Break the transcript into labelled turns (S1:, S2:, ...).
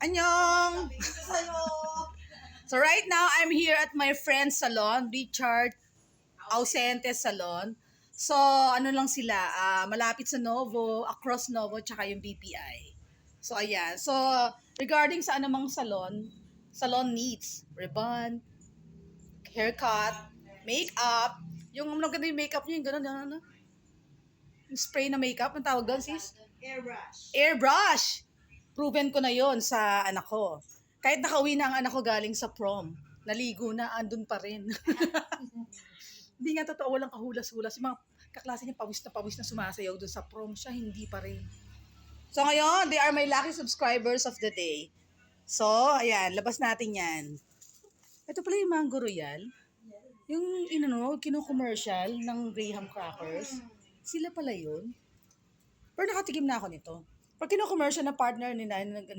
S1: Annyeong! So right now, I'm here at my friend's salon, Richard Ausente Salon. So ano lang sila, malapit sa Novo, across Novo, tsaka yung BPI. So ayan. So regarding sa anumang salon needs, ribbon, haircut, makeup, yung maganda yung makeup niyo, yung gano'n. Yung spray na makeup, ang tawag doon, sis?
S2: Airbrush.
S1: Airbrush! Proven ko na yon sa anak ko. Kahit nakauwi na ang anak ko galing sa prom, naligo na, andun pa rin. Hindi nga totoo, walang kahulas-hulas. Yung mga kaklase niya pawis na sumasayaw doon sa prom, siya hindi pa rin. So ngayon, they are my lucky subscribers of the day. So, ayan, labas natin yan. Ito pala yung Mango Royal. Yung, kino-commercial ng Graham Crackers. Sila pala yun. Pero nakatikim na ako nito. Pag kino-commercial na partner nila,